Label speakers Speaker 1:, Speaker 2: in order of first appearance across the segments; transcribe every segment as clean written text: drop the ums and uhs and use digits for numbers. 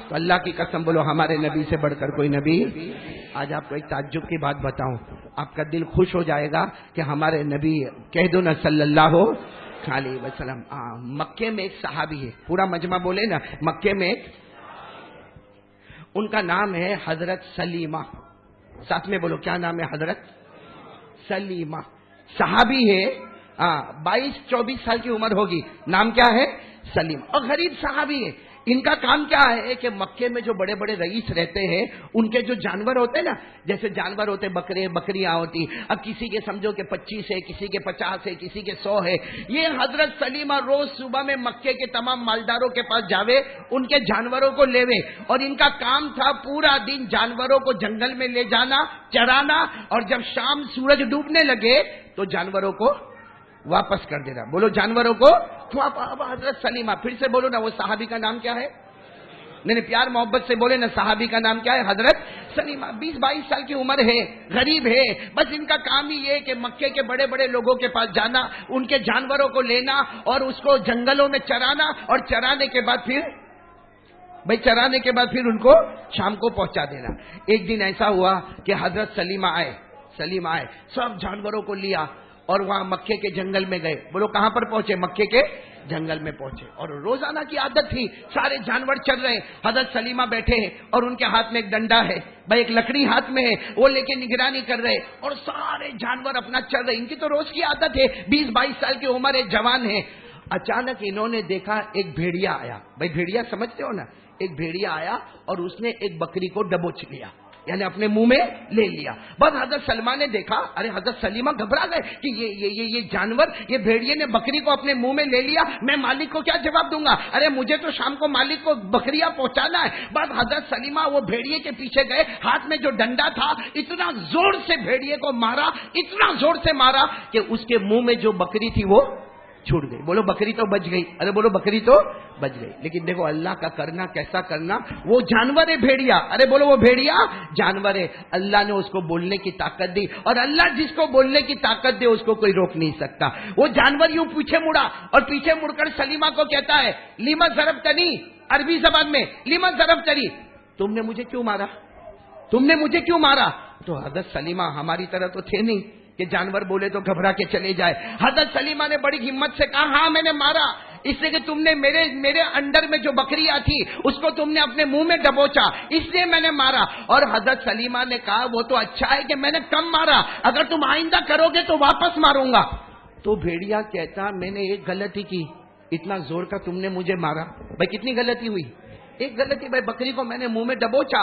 Speaker 1: تو اللہ کی قسم بولو ہمارے نبی سے بڑھ کر کوئی نبی. آج آپ کو ایک تعجب کی بات بتاؤں, آپ کا دل خوش ہو جائے گا کہ ہمارے نبی کہہ دو نا صلی اللہ علیہ وسلم. مکے میں ایک صحابی ہے, پورا مجمع بولے نا, مکے میں ان کا نام ہے حضرت سلیمہ. ساتھ میں بولو کیا نام ہے؟ حضرت سلیمہ. صحابی ہے, 22-24 سال کی عمر ہوگی. نام کیا ہے؟ سلیم. اور غریب صحابی ہے. ان کا کام کیا ہے کہ مکے میں جو بڑے بڑے رئیس رہتے ہیں ان کے جو جانور ہوتے ہیں نا, جیسے جانور ہوتے بکرے بکریاں ہوتی, اب کسی کے سمجھو کہ 25 ہے, کسی کے 50 ہے, کسی کے 100 ہے. یہ حضرت سلیمہ روز صبح میں مکے کے تمام مالداروں کے پاس جاوے, ان کے جانوروں کو لیوے, اور ان کا کام تھا پورا دن جانوروں کو جنگل میں لے جانا, چرانا, اور جب شام سورج ڈوبنے لگے تو جانوروں کو واپس کر دینا. بولو جانوروں کو. تو اب حضرت سلیمہ, پھر سے بولو نا, وہ صحابی کا نام کیا ہے؟ نہیں پیار محبت سے بولے نا, صحابی کا نام کیا ہے؟ حضرت سلیمہ. 20-22 سال کی عمر ہے, غریب ہے, بس ان کا کام ہی یہ کہ مکے کے بڑے بڑے لوگوں کے پاس جانا, ان کے جانوروں کو لینا اور اس کو جنگلوں میں چرانا, اور چرانے کے بعد پھر ان کو شام کو پہنچا دینا. ایک دن ایسا ہوا کہ حضرت سلیمہ آئے, سب جانوروں کو لیا اور وہاں مکے کے جنگل میں گئے. بولو کہاں پر پہنچے؟ مکے کے جنگل میں پہنچے. اور روزانہ کی عادت تھی, سارے جانور چل رہے, حضرت سلیمہ بیٹھے ہیں اور ان کے ہاتھ میں ایک ڈنڈا ہے, بھائی ایک لکڑی ہاتھ میں ہے, وہ لے کے نگرانی کر رہے, اور سارے جانور اپنا چل رہے. ان کی تو روز کی عادت ہے, 20-22 سال کی عمر ہے, جوان ہے. اچانک انہوں نے دیکھا ایک بھیڑیا آیا. بھائی بھیڑیا سمجھتے ہو نا, ایک بھیڑیا آیا اور اس نے ایک بکری کو دبوچ لیا, یعنی اپنے منہ میں لے لیا. بس حضرت سلمہ نے دیکھا, ارے حضرت سلیمہ گھبرا گئے کہ یہ جانور, یہ بھیڑیے نے بکری کو اپنے منہ میں لے لیا, میں مالک کو کیا جواب دوں گا؟ ارے مجھے تو شام کو مالک کو بکریاں پہنچانا ہے. بس حضرت سلیمہ وہ بھیڑیے کے پیچھے گئے, ہاتھ میں جو ڈنڈا تھا اتنا زور سے بھیڑیے کو مارا, اتنا زور سے مارا کہ اس کے منہ میں جو بکری تھی وہ چھوٹ گئی. بولو بکری تو بچ گئی. ارے بولو بکری تو بچ گئی. لیکن دیکھو اللہ کا کرنا کیسا کرنا, وہ جانور ہے بھیڑیا. ارے بولو وہ بھیڑیا جانور ہے. اللہ نے اس کو بولنے کی طاقت دی, اور اللہ جس کو بولنے کی طاقت دے اس کو کوئی روک نہیں سکتا. وہ جانور یوں پیچھے مڑا, اور پیچھے مڑ کر سلیمہ کو کہتا ہے, لیما ضربتنی, عربی زبان میں لیما ضربتنی, تم نے مجھے کیوں مارا؟ تو حضرت سلیمہ ہماری طرح تو تھے نہیں کہ جانور بولے تو گھبرا کے چلے جائے. حضرت سلیمہ نے بڑی ہمت سے کہا, ہاں میں نے مارا, اس لیے کہ تم نے میرے انڈر میں جو بکریاں تھی اس کو تم نے اپنے منہ میں دبوچا, اس لیے میں نے مارا. اور حضرت سلیمہ نے کہا, وہ تو اچھا ہے کہ میں نے کم مارا, اگر تم آئندہ کرو گے تو واپس ماروں گا. تو بھیڑیا کہتا, میں نے ایک غلطی کی, اتنا زور کا تم نے مجھے مارا. بھائی کتنی غلطی ہوئی؟ ایک غلطی. بھائی بکری کو میں نے منہ میں دبوچا,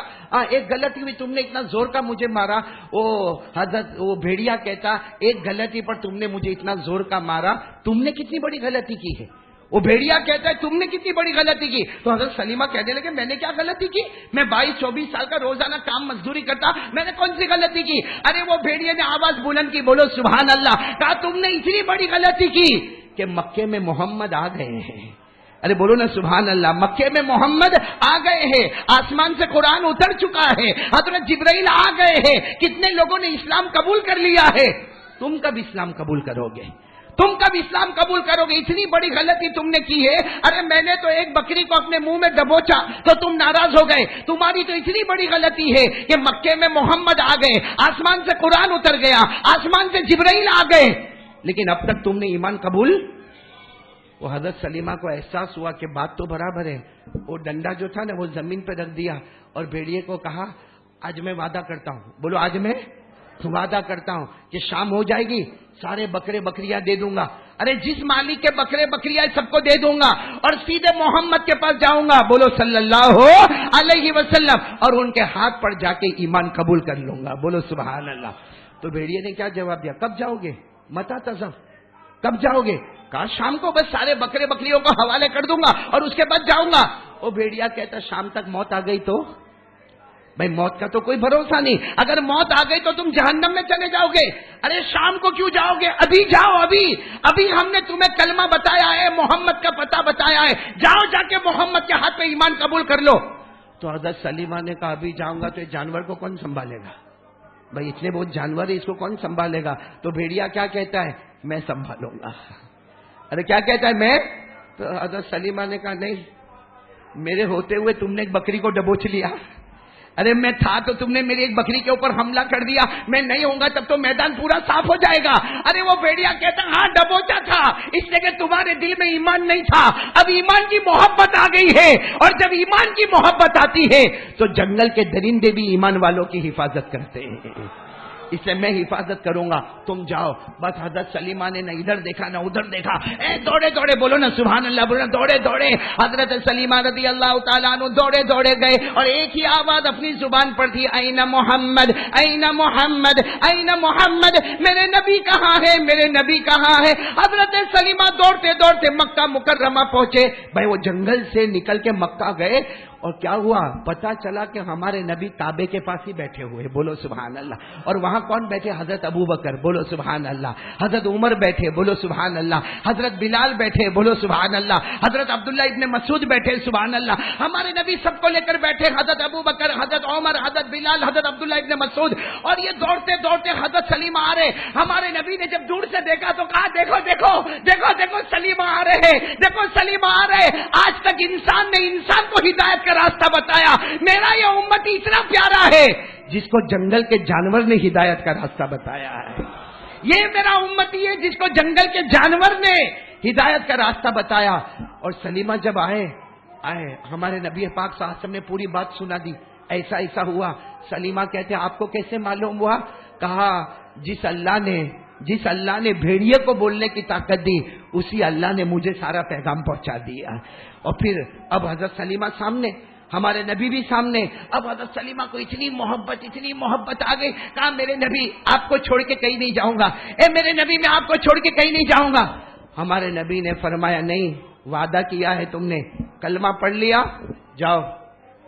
Speaker 1: ایک غلطی ہوئی, تم نے اتنا زور کا مجھے مارا. وہ بھیڑیا کہتا, ایک غلطی پر تم نے مجھے اتنا زور کا مارا, تم نے کتنی بڑی غلطی کی ہے. وہ بھیڑیا کہتا ہے, تم نے کتنی بڑی غلطی کی. تو حضرت سلیمہ کہنے لگے, میں نے کیا غلطی کی؟ میں 22-24 سال کا روزانہ کام مزدوری کرتا, میں نے کون سی غلطی کی؟ ارے وہ بھیڑیا نے آواز بلند کی, بولو سبحان اللہ, کہا تم نے اتنی بڑی غلطی کی کہ مکے میں محمد آ گئے ہیں. ارے بولو نا سبحان اللہ, مکے میں محمد آ گئے ہیں, آسمان سے قرآن اتر چکا ہے, حضرت جبرائیل آ گئے ہیں, کتنے لوگوں نے اسلام قبول کر لیا ہے. تم کب اسلام قبول کرو گے؟ اتنی بڑی غلطی تم نے کی ہے. ارے میں نے تو ایک بکری کو اپنے منہ میں دبوچا تو تم ناراض ہو گئے. تمہاری تو اتنی بڑی غلطی ہے کہ مکے میں محمد آ گئے, آسمان سے قرآن اتر گیا, آسمان سے جبرائیل آ گئے, لیکن اب تک تم نے ایمان قبول. وہ حضرت سلیمہ کو احساس ہوا کہ بات تو برابر ہے. وہ ڈنڈا جو تھا نا وہ زمین پہ رکھ دیا, اور بھیڑیے کو کہا, آج میں وعدہ کرتا ہوں, بولو آج میں وعدہ کرتا ہوں کہ شام ہو جائے گی, سارے بکرے بکریاں دے دوں گا. ارے جس مالک کے بکرے بکریاں سب کو دے دوں گا, اور سیدھے محمد کے پاس جاؤں گا, بولو صلی اللہ علیہ وسلم, اور ان کے ہاتھ پر جا کے ایمان قبول کر لوں گا, بولو سبحان اللہ. تو بھیڑیے نے کیا جواب دیا, کب جاؤ گے؟ متا تزف, کب جاؤ گے؟ کہا شام کو, بس سارے بکرے بکریوں کو حوالے کر دوں گا اور اس کے بعد جاؤں گا. وہ بھیڑیا کہتا, شام تک موت آ گئی تو؟ بھائی موت کا تو کوئی بھروسہ نہیں, اگر موت آ گئی تو تم جہنم میں چلے جاؤ گے. ارے شام کو کیوں جاؤ گے؟ ابھی جاؤ, ابھی ہم نے تمہیں کلمہ بتایا ہے, محمد کا پتہ بتایا ہے, جاؤ جا کے محمد کے ہاتھ پہ ایمان قبول کر لو. تو حضرت سلیمہ نے کہا, ابھی جاؤں گا تو یہ جانور کو کون سنبھالے گا؟ بھائی اتنے بہت جانور ہے, اس کو کون سنبھالے گا؟ تو بھیڑیا کیا کہتا ہے, میں سنبھالوں گا. ارے کیا کہتا ہے, میں؟ تو حضرت سلیمہ نے کہا, نہیں, میرے ہوتے ہوئے تم نے ایک بکری کو دبوچ لیا. ارے میں تھا تو تم نے میری ایک بکری کے اوپر حملہ کر دیا, میں نہیں ہوں گا تب تو میدان پورا صاف ہو جائے گا. ارے وہ بھیڑیا کہتا ہاں دبوچا تھا, اس لیے کہ تمہارے دل میں ایمان نہیں تھا. اب ایمان کی محبت آ گئی ہے, اور جب ایمان کی محبت آتی ہے تو جنگل کے درندے بھی ایمان والوں کی حفاظت کرتے ہیں. اس سے میں حفاظت کروں گا, تم جاؤ. بس حضرت سلیمہ نے نہ ادھر دیکھا نہ ادھر دیکھا, دوڑے دوڑے بولو نا سبحان اللہ, بولو دوڑے دوڑے. حضرت سلیمہ رضی اللہ تعالیٰ عنہ دوڑے دوڑے گئے, اور ایک ہی آواز اپنی زبان پر تھی, این محمد این محمد این محمد, میرے نبی کہاں ہے, میرے نبی کہاں ہے. حضرت سلیمہ دوڑتے دوڑتے مکہ مکرمہ پہنچے. بھائی وہ جنگل سے نکل کے مکہ گئے, اور کیا ہوا پتا چلا کہ ہمارے نبی کعبے کے پاس ہی بیٹھے ہوئے, بولو سبحان اللہ. اور وہاں کون بیٹھے, حضرت ابو بکر, بولو سبحان اللہ. حضرت عمر بیٹھے, بولو سبحان اللہ. حضرت بلال بیٹھے, بولو سبحان اللہ. حضرت عبداللہ ابن مسعود بیٹھے, سبحان اللہ. ہمارے نبی سب کو لے کر بیٹھے, حضرت ابو بکر, حضرت عمر, حضرت بلال, حضرت عبداللہ ابن مسعود. اور یہ دوڑتے دوڑتے حضرت سلیمہ آ رہے. ہمارے نبی نے جب دور سے دیکھا تو کہا دیکھو دیکھو دیکھو دیکھو سلیمہ آ رہے ہیں, دیکھو سلیمہ آ رہے. آج تک انسان نے انسان کو ہدایت راستہ بتایا, میرا یہ امتی اتنا پیارا ہے جس کو جنگل کے جانور نے ہدایت کا راستہ بتایا ہے. یہ میرا امتی ہے جس کو جنگل کے جانور نے ہدایت کا راستہ بتایا. اور سلیمہ جب آئے ہمارے نبی پاک صلی اللہ علیہ وسلم نے پوری بات سنا دی, ایسا ایسا ہوا. سلیمہ کہتے آپ کو کیسے معلوم ہوا؟ کہا جس اللہ نے بھیڑیے کو بولنے کی طاقت دی, اسی اللہ نے مجھے سارا پیغام پہنچا دیا. اور پھر اب حضرت سلیمہ سامنے, ہمارے نبی بھی سامنے. اب حضرت سلیمہ کو اتنی محبت آ گئی, کہا میرے نبی آپ کو چھوڑ کے کہیں نہیں جاؤں گا, اے میرے نبی میں آپ کو چھوڑ کے کہیں نہیں جاؤں گا. ہمارے نبی نے فرمایا نہیں, وعدہ کیا ہے تم نے, کلمہ پڑھ لیا, جاؤ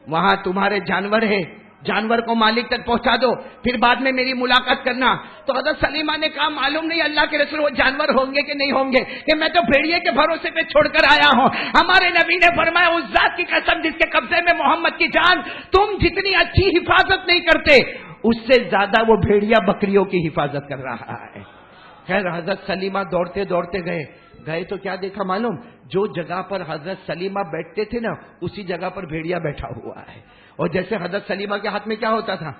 Speaker 1: وہاں تمہارے جانور ہے, جانور کو مالک تک پہنچا دو, پھر بعد میں میری ملاقات کرنا. تو حضرت سلیمہ نے کہا معلوم نہیں اللہ کے رسول وہ جانور ہوں گے کہ نہیں ہوں گے, کہ میں تو بھیڑیے کے بھروسے پہ چھوڑ کر آیا ہوں. ہمارے نبی نے فرمایا اس ذات کی قسم جس کے قبضے میں محمد کی جان, تم جتنی اچھی حفاظت نہیں کرتے اس سے زیادہ وہ بھیڑیا بکریوں کی حفاظت کر رہا ہے. خیر حضرت سلیمہ دوڑتے دوڑتے گئے تو کیا دیکھا معلوم, جو جگہ پر حضرت سلیمہ بیٹھتے تھے نا اسی جگہ پر بھیڑیا بیٹھا ہوا ہے. اور جیسے حضرت سلیمہ کے ہاتھ میں کیا ہوتا تھا,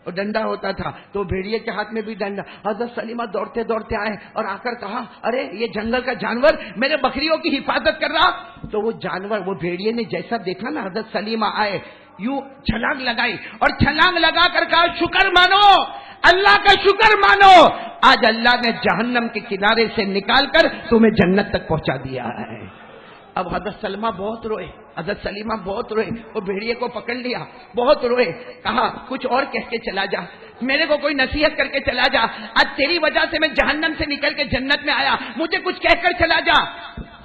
Speaker 1: اور ڈنڈا ہوتا تھا, تو بھیڑیے کے ہاتھ میں بھی ڈنڈا. حضرت سلیمہ دوڑتے دوڑتے آئے اور آ کر کہا ارے یہ جنگل کا جانور میرے بکریوں کی حفاظت کر رہا. تو وہ جانور, وہ بھیڑیے نے جیسا دیکھا نا حضرت سلیمہ آئے, یوں چھلانگ لگائی, اور چھلانگ لگا کر کہا شکر مانو, اللہ کا شکر مانو, آج اللہ نے جہنم کے کنارے سے نکال کر تمہیں جنت تک پہنچا دیا ہے. اب حضرت سلیمہ بہت روئے, وہ بھیڑیے کو پکڑ لیا, بہت روئے. کہا کچھ اور کہہ کے چلا جا, میرے کو کوئی نصیحت کر کے چلا جا, آج تیری وجہ سے میں جہنم سے نکل کے جنت میں آیا, مجھے کچھ کہہ کر چلا جا.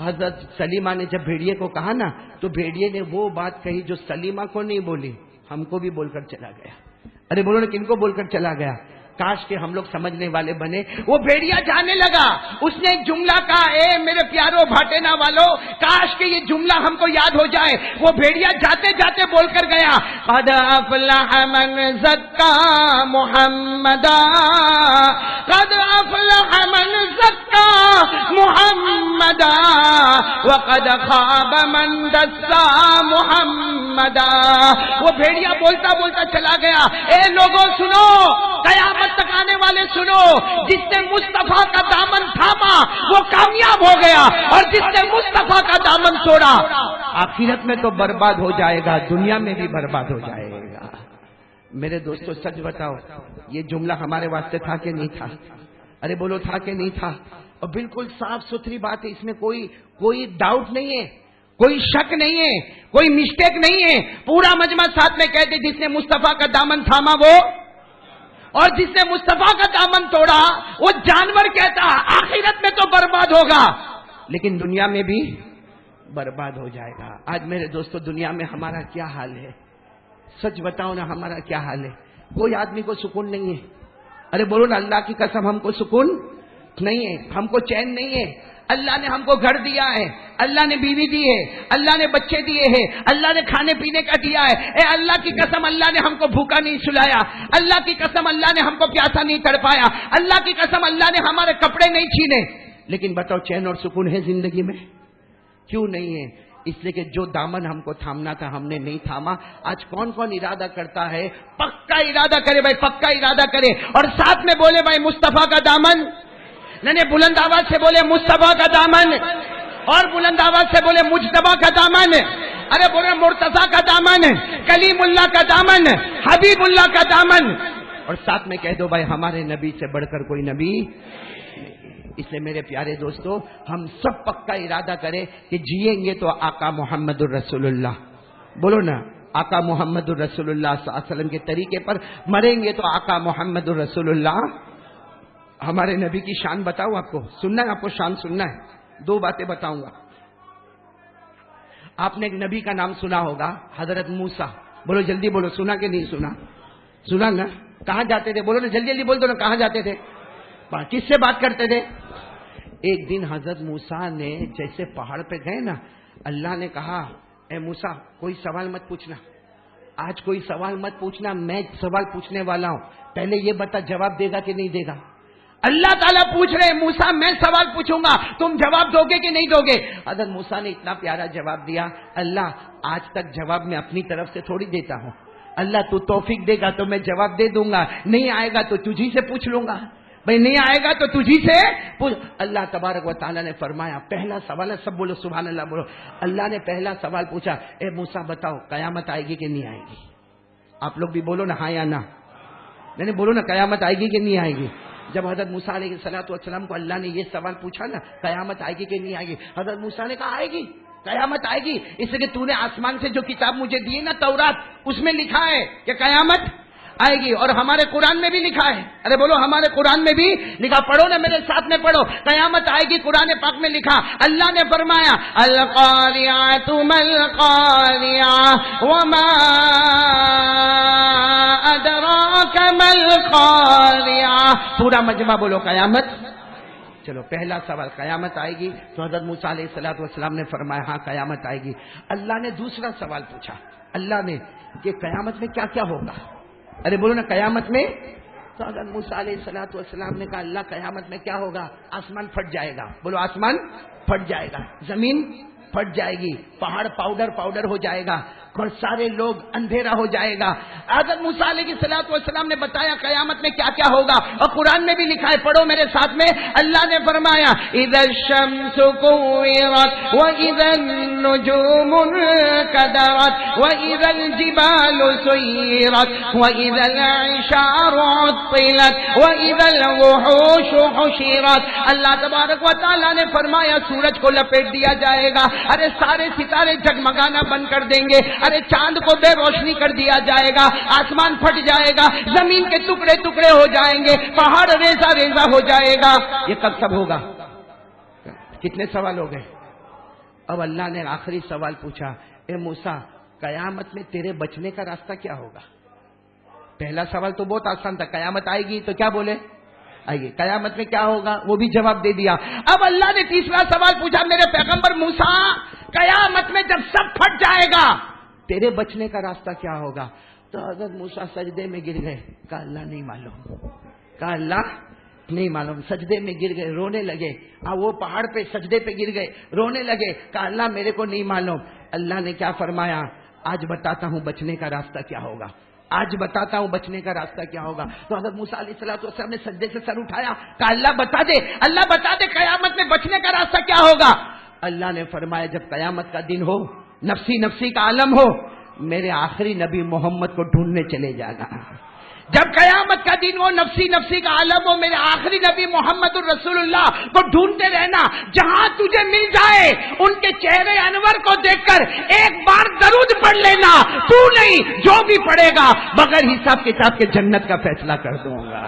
Speaker 1: حضرت سلیمہ نے جب بھیڑیے کو کہا نا, تو بھیڑیے نے وہ بات کہی جو سلیمہ کو نہیں بولی, ہم کو بھی بول کر چلا گیا. ارے بولو نا کن کو بول کر چلا گیا, کاش کہ ہم لوگ سمجھنے والے بنے. وہ بھیڑیا جانے لگا, اس نے ایک جملہ کہا, اے میرے پیارو بھاٹینا والو, کاش کہ یہ جملہ ہم کو یاد ہو جائے. وہ بھیڑیا جاتے جاتے بول کر گیا, قد افلح من زکا محمدا, قد افلح من زکا محمدا, وقد خاب من دسا محمدا. وہ بھیڑیا بولتا بولتا چلا گیا. اے لوگوں سنو, قیامت تک آنے والے سنو, جس نے مصطفیٰ کا دامن تھاما وہ کامیاب ہو گیا, اور جس نے مصطفیٰ کا دامن توڑا آخرت میں تو برباد ہو جائے گا, دنیا میں بھی برباد ہو جائے گا. میرے دوستو سچ بتاؤ, یہ جملہ ہمارے واسطے تھا کہ نہیں تھا؟ ارے بولو تھا کہ نہیں تھا؟ اور بالکل صاف ستھری بات ہے, اس میں کوئی ڈاؤٹ نہیں ہے, کوئی شک نہیں ہے, کوئی مسٹیک نہیں ہے. پورا مجمع ساتھ میں کہتے جس نے مصطفیٰ کا دامن تھاما وہ, اور جس نے مصطفیٰ کا دامن توڑا وہ جانور کہتا آخرت میں تو برباد ہوگا لیکن دنیا میں بھی برباد ہو جائے گا. آج میرے دوستو دنیا میں ہمارا کیا حال ہے, سچ بتاؤ نا ہمارا کیا حال ہے. کوئی آدمی کو سکون نہیں ہے. ارے بولو نا اللہ کی قسم ہم کو سکون نہیں ہے, ہم کو چین نہیں ہے. اللہ نے ہم کو گھر دیا ہے, اللہ نے بیوی دی ہے, اللہ نے بچے دیے ہیں, اللہ نے کھانے پینے کا دیا ہے. اے اللہ کی قسم اللہ نے ہم کو بھوکا نہیں سلایا, اللہ کی قسم اللہ نے ہم کو پیاسا نہیں تڑپایا, اللہ کی قسم اللہ نے ہمارے کپڑے نہیں چھینے. لیکن بتاؤ چین اور سکون ہے زندگی میں؟ کیوں نہیں ہے؟ اس لیے کہ جو دامن ہم کو تھامنا تھا ہم نے نہیں تھاما. آج کون کون ارادہ کرتا ہے؟ پکا ارادہ کرے بھائی، پکا ارادہ کرے اور ساتھ میں بولے بھائی مصطفیٰ کا دامن. نہیں بلند آواز سے بولے مصطفیٰ کا دامن، اور بلند آواز سے بولے مجتبیٰ کا دامن. ارے بولے مرتضیٰ کا دامن، کلیم اللہ کا دامن، حبیب اللہ کا دامن. اور ساتھ میں کہہ دو بھائی ہمارے نبی سے بڑھ کر کوئی نبی. اس لیے میرے پیارے دوستو، ہم سب پکا ارادہ کریں کہ جئیں گے تو آقا محمد الرسول اللہ، بولو نا، آقا محمد الرسول اللہ صلی اللہ علیہ وسلم کے طریقے پر مریں گے تو آقا محمد الرسول اللہ. ہمارے نبی کی شان بتاؤں آپ کو، سننا ہے آپ کو، شان سننا ہے. 2 باتیں بتاؤں گا. آپ نے ایک نبی کا نام سنا ہوگا، حضرت موسیٰ. بولو جلدی بولو، سنا کہ نہیں سنا؟ سنا نا. کہاں جاتے تھے؟ بولو نا جلدی جلدی بول دو نا، کہاں جاتے تھے؟ کس سے بات کرتے تھے؟ ایک دن حضرت موسیٰ نے جیسے پہاڑ پہ گئے نا، اللہ نے کہا اے موسیٰ کوئی سوال مت پوچھنا، آج کوئی سوال مت پوچھنا، میں سوال پوچھنے والا ہوں، پہلے یہ بتا جواب دے گا کہ نہیں دے گا. اللہ تعالیٰ پوچھ رہے موسیٰ میں سوال پوچھوں گا، تم جواب دو گے کہ نہیں دو گے؟ حضرت موسیٰ نے اتنا پیارا جواب دیا، اللہ آج تک جواب میں اپنی طرف سے تھوڑی دیتا ہوں، اللہ تو توفیق دے گا تو میں جواب دے دوں گا، نہیں آئے گا تو تجھی سے پوچھ لوں گا، بھائی نہیں آئے گا تو تجھی سے پوچھ. اللہ تبارک و تعالیٰ نے فرمایا، پہلا سوال ہے، سب بولو سبحان اللہ بولو. اللہ نے پہلا سوال پوچھا، اے موسیٰ بتاؤ قیامت آئے گی کہ نہیں آئے گی؟ آپ لوگ بھی بولو نا ہاں یا نہ. نہیں بولو نا قیامت آئے گی کہ نہیں آئے گی. جب حضرت موسیٰ علیہ الصلوۃ والسلام کو اللہ نے یہ سوال پوچھا نا قیامت آئے گی کہ نہیں آئے گی، حضرت موسیٰ نے کہا آئے گی، قیامت آئے گی، اس لیے کہ تو نے آسمان سے جو کتاب مجھے دی نا تورات، اس میں لکھا ہے کہ قیامت آئے گی، اور ہمارے قرآن میں بھی لکھا ہے. ارے بولو ہمارے قرآن میں بھی لکھا. پڑھو نا میرے ساتھ میں پڑھو، قیامت آئے گی قرآن پاک میں لکھا. اللہ نے فرمایا القاریعۃ مالقاریعۃ وما ادراک مالقاریعۃ. پورا مجمع بولو قیامت. چلو پہلا سوال قیامت آئے گی، تو حضرت موسیٰ علیہ الصلوۃ والسلام نے فرمایا ہاں قیامت آئے گی. اللہ نے دوسرا سوال پوچھا، اللہ نے کہ قیامت میں کیا کیا ہوگا؟ ارے بولو نا قیامت میں. تو حضرت موسیٰ علیہ الصلوۃ والسلام نے کہا اللہ قیامت میں کیا ہوگا؟ آسمان پھٹ جائے گا. بولو آسمان پھٹ جائے گا، زمین پھٹ جائے گی، پہاڑ پاؤڈر پاؤڈر ہو جائے گا، اور سارے لوگ اندھیرا ہو جائے گا. حضرت موسیٰ علیہ الصلوۃ والسلام نے بتایا قیامت میں کیا کیا ہوگا، اور قرآن میں بھی لکھا ہے، پڑھو میرے ساتھ میں. اللہ نے فرمایا اذا الشمس كورت واذا النجوم انكدرت واذا الجبال سيرت واذا العشار عطلت واذا الوحوش حشرت. اللہ تبارک و تعالیٰ نے فرمایا سورج کو لپیٹ دیا جائے گا، ارے سارے ستارے جگمگانا بند کر دیں گے، ارے چاند کو بے روشنی کر دیا جائے گا، آسمان پھٹ جائے گا، زمین کے ٹکڑے ٹکڑے ہو جائیں گے، پہاڑ ریزہ ریزہ ہو جائے گا. یہ کب سب ہوگا؟ کتنے سوال ہو گئے؟ اب اللہ نے آخری سوال پوچھا، اے موسیٰ قیامت میں تیرے بچنے کا راستہ کیا ہوگا؟ پہلا سوال تو بہت آسان تھا، قیامت آئے گی تو کیا بولے؟ آئے گی. قیامت میں کیا ہوگا وہ بھی جواب دے دیا. اب اللہ نے تیسرا سوال پوچھا، میرے پیغمبر موسیٰ قیامت میں جب سب پھٹ جائے گا تیرے بچنے کا راستہ کیا ہوگا؟ تو حضرت موسیٰ سجدے میں گر گئے. کہا اللہ نہیں معلوم، کہا اللہ نہیں معلوم. سجدے میں گر گئے، رونے لگے. وہ پہاڑ پہ سجدے پہ گر گئے، رونے لگے. کہا اللہ میرے کو نہیں معلوم. اللہ نے کیا فرمایا؟ آج بتاتا ہوں بچنے کا راستہ کیا ہوگا، آج بتاتا ہوں بچنے کا راستہ کیا ہوگا. تو حضرت موسیٰ علیہ الصلوۃ والسلام نے سجدے سے سر اٹھایا، کہا اللہ بتا دے، اللہ بتا دے قیامت میں بچنے کا راستہ کیا ہوگا. اللہ نے فرمایا جب قیامت کا دن ہو، نفسی نفسی کا عالم ہو، میرے آخری نبی محمد کو ڈھونڈنے چلے جانا. جب قیامت کا دن ہو، نفسی نفسی کا عالم ہو، میرے آخری نبی محمد الرسول اللہ کو ڈھونڈتے رہنا. جہاں تجھے مل جائے ان کے چہرے انور کو دیکھ کر ایک بار درود پڑھ لینا. تو نہیں، جو بھی پڑھے گا بغیر حساب کتاب کے جنت کا فیصلہ کر دوں گا.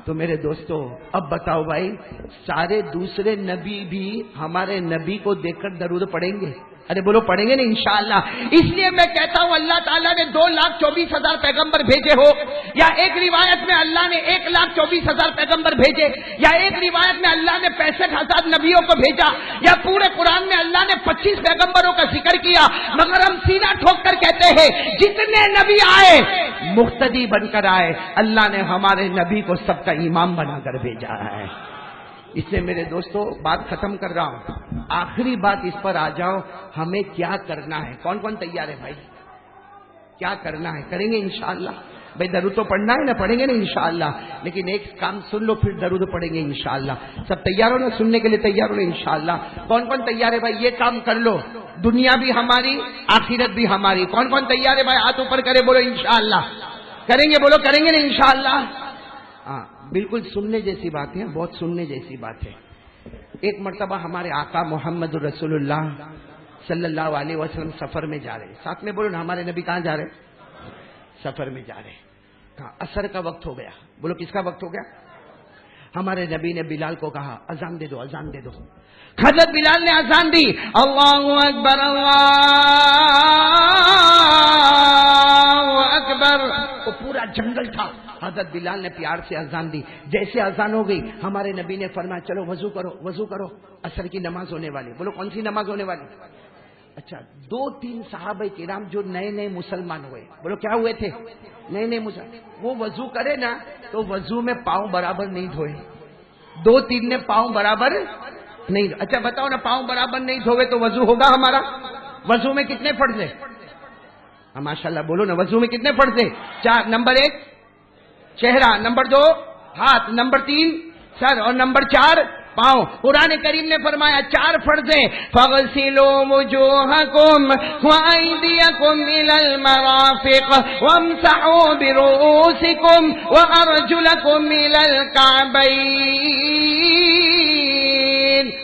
Speaker 1: تو میرے دوستو اب بتاؤ بھائی، سارے دوسرے نبی بھی ہمارے نبی کو دیکھ کر درود پڑھیں گے؟ ارے بولو پڑھیں گے نا انشاءاللہ. اس لیے میں کہتا ہوں اللہ تعالیٰ نے 2,24,000 پیغمبر بھیجے ہو، یا ایک روایت میں اللہ نے 1,24,000 پیغمبر بھیجے، یا ایک روایت میں اللہ نے 65,000 نبیوں کو بھیجا، یا پورے قرآن میں اللہ نے 25 پیغمبروں کا ذکر کیا، مگر ہم سینہ ٹھوک کر کہتے ہیں جتنے نبی آئے مقتدی بن کر آئے. اللہ نے ہمارے نبی کو سب کا امام بنا کر بھیجا ہے. اس لیے میرے دوستوں بات ختم کر رہا ہوں، آخری بات اس پر آ جاؤ، ہمیں کیا کرنا ہے؟ کون کون تیار ہے بھائی؟ کیا کرنا ہے؟ کریں گے انشاءاللہ؟ بھائی درود تو پڑھنا ہے نا، پڑھیں گے نا انشاءاللہ، لیکن ایک کام سن لو پھر درود پڑھیں گے انشاءاللہ۔ سب تیار ہو نا؟ سننے کے لیے تیار ہو نا انشاءاللہ؟ کون کون تیار ہے بھائی؟ یہ کام کر لو، دنیا بھی ہماری آخرت بھی ہماری۔ کون کون تیار ہے بھائی؟ ہاتھ اوپر کرے، بولو انشاءاللہ کریں گے، بولو کریں گے نا انشاءاللہ؟ ہاں بالکل سننے جیسی بات ہے، بہت سننے جیسی بات ہے۔ ایک مرتبہ ہمارے آقا محمد رسول اللہ صلی اللہ علیہ وسلم سفر میں جا رہے، ساتھ میں بولو نا، ہمارے نبی کہاں جا رہے؟ سفر میں جا رہے۔ کہا عصر کا وقت ہو گیا، بولو کس کا وقت ہو گیا؟ ہمارے نبی نے بلال کو کہا اذان دے دو، اذان دے دو۔ حضرت بلال نے اذان دی، اللہ اکبر اللہ اکبر۔ وہ پورا جنگل تھا، حضرت بلال نے پیار سے اذان دی۔ جیسے اذان ہو گئی ہمارے نبی نے فرمایا چلو وضو کرو، وضو کرو، عصر کی نماز ہونے والی۔ بولو کون سی نماز ہونے والی؟ اچھا، 2-3 صحابہ کرام جو نئے نئے مسلمان ہوئے، بولو کیا ہوئے تھے؟ نئے نئے مسلمان، وہ وضو کرے نا تو وضو میں پاؤں برابر نہیں دھوئے، 2-3 نے پاؤں برابر نہیں۔ اچھا بتاؤ نا، پاؤں برابر نہیں دھوئے تو وضو ہوگا ہمارا؟ وضو میں کتنے فرض ہے؟ ماشاء اللہ بولو نا، وضو میں کتنے فرض ہے؟ 4۔ نمبر 1 چہرہ، نمبر 2 ہاتھ، نمبر 3 سر، اور نمبر 4 پاؤں۔ قرآن کریم نے فرمایا 4 فرض ہیں، فَغْسِلُوا وُجُوهَكُمْ وَأَيْدِيَكُمْ إِلَى الْمَرَافِقِ وَامْسَحُوا بِرُؤُوسِكُمْ وَأَرْجُلَكُمْ إِلَى الْكَعْبَيْنِ۔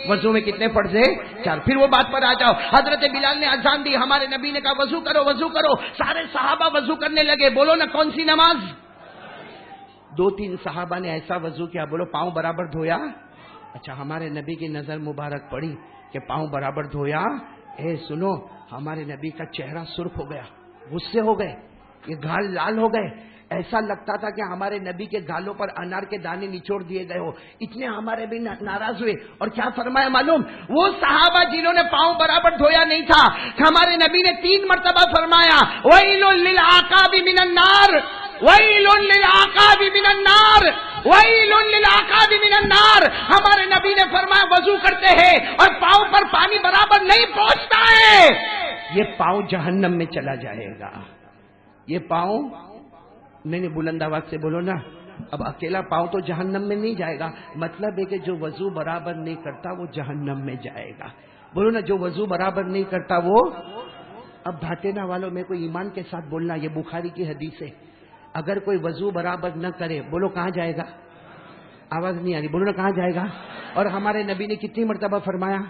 Speaker 1: وضو میں کتنے فرض ہیں؟ 4۔ پھر وہ بات پر آ جاؤ، حضرت بلال نے اذان دی، ہمارے نبی نے کہا وضو کرو، وضو کرو۔ سارے صحابہ وضو کرنے لگے، بولو نا کون سی نماز؟ 2-3 صحابہ نے ایسا وضو کیا، بولو پاؤں برابر دھویا۔ اچھا، ہمارے نبی کی نظر مبارک پڑی کہ پاؤں برابر دھویا۔ اے سنو، ہمارے نبی کا چہرہ سرخ ہو گیا، غصے ہو گئے، یہ گال لال ہو گئے، ایسا لگتا تھا کہ ہمارے نبی کے گالوں پر انار کے دانے نچوڑ دیے گئے ہو، اتنے ہمارے بھی ناراض ہوئے۔ اور کیا فرمایا معلوم؟ وہ صحابہ جنہوں نے پاؤں برابر دھویا نہیں تھا، ہمارے نبی نے 3 مرتبہ فرمایا وَيْلٌ لِلْعَقَابِ مِنَ النَّارِ، وَيْلٌ لِلْعَقَابِ مِنَ النَّارِ، وَيْلٌ لِلْعَقَابِ مِنَ النَّارِ۔ ہمارے نبی نے فرمایا وضو کرتے ہیں اور پاؤں پر پانی برابر نہیں پہنچتا ہے، یہ پاؤں جہنم میں چلا جائے گا۔ یہ پاؤں نہیں، بلند آواز سے بولو نا۔ اب اکیلا پاؤں تو جہنم میں نہیں جائے گا، مطلب ہے کہ جو وضو برابر نہیں کرتا وہ جہنم میں جائے گا۔ بولو نا، جو وضو برابر نہیں کرتا وہ۔ اب بھاٹینا والوں میں کوئی ایمان کے ساتھ بولنا، یہ بخاری کی حدیث ہے، اگر کوئی وضو برابر نہ کرے، بولو کہاں جائے گا؟ آواز نہیں آ رہی، بولو نا کہاں جائے گا؟ اور ہمارے نبی نے کتنی مرتبہ فرمایا؟